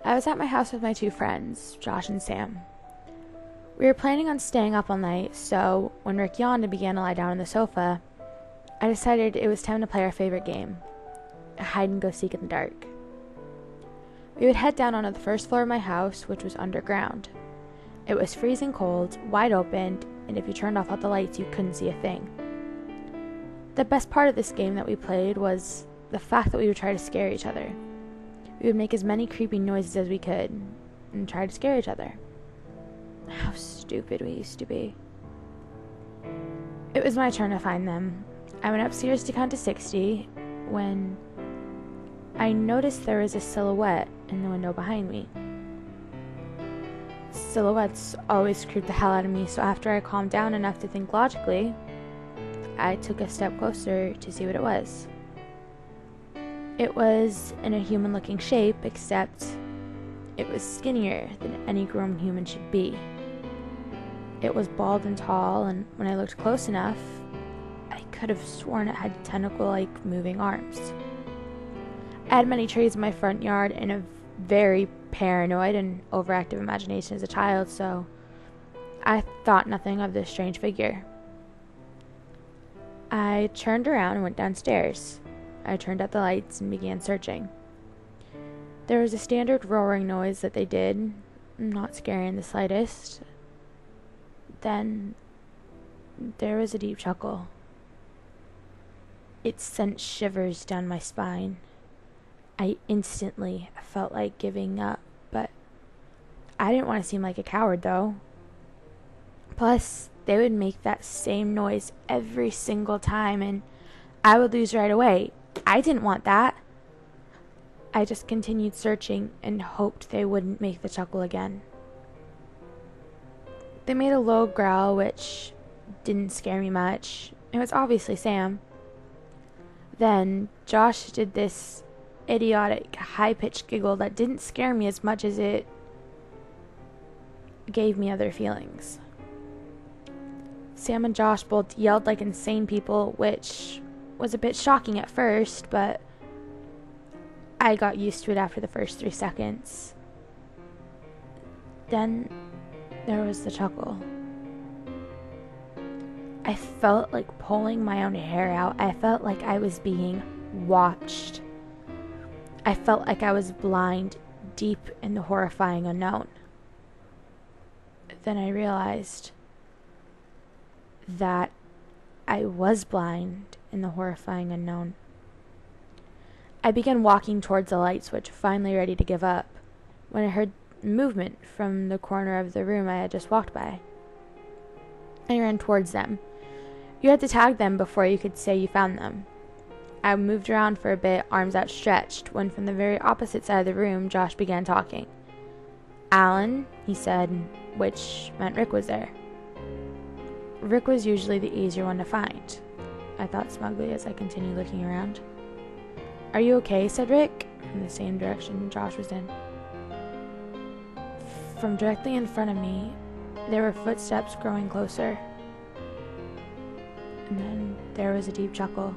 I was at my house with my two friends, Josh and Sam. We were planning on staying up all night, so when Rick yawned and began to lie down on the sofa, I decided it was time to play our favorite game, hide and go seek in the dark. We would head down onto the first floor of my house, which was underground. It was freezing cold, wide open, and if you turned off all the lights, you couldn't see a thing. The best part of this game that we played was the fact that we would try to scare each other. We would make as many creepy noises as we could and try to scare each other. How stupid we used to be. It was my turn to find them. I went upstairs to count to 60 when I noticed there was a silhouette in the window behind me. Silhouettes always creep the hell out of me, so after I calmed down enough to think logically, I took a step closer to see what it was. It was in a human-looking shape, except it was skinnier than any grown human should be. It was bald and tall, and when I looked close enough, I could have sworn it had tentacle-like moving arms. I had many trees in my front yard and a very paranoid and overactive imagination as a child, so I thought nothing of this strange figure. I turned around and went downstairs. I turned out the lights and began searching. There was a standard roaring noise that they did, not scary in the slightest. Then there was a deep chuckle. It sent shivers down my spine. I instantly felt like giving up, but I didn't want to seem like a coward, though. Plus, they would make that same noise every single time, and I would lose right away. I didn't want that. I just continued searching and hoped they wouldn't make the chuckle again. They made a low growl, which didn't scare me much. It was obviously Sam. Then Josh did this idiotic, high-pitched giggle that didn't scare me as much as it gave me other feelings. Sam and Josh both yelled like insane people, which was a bit shocking at first, but I got used to it after the first 3 seconds. Then there was the chuckle. I felt like pulling my own hair out. I felt like I was being watched. I felt like I was blind, deep in the horrifying unknown. Then I realized that I was blind in the horrifying unknown. I began walking towards the light switch, finally ready to give up, when I heard movement from the corner of the room I had just walked by. I ran towards them. You had to tag them before you could say you found them. I moved around for a bit, arms outstretched, when from the very opposite side of the room, Josh began talking. "Alan," he said, which meant Rick was there. Rick was usually the easier one to find, I thought smugly as I continued looking around. "Are you okay?" said Rick, from the same direction Josh was in. From directly in front of me, there were footsteps growing closer. And then there was a deep chuckle.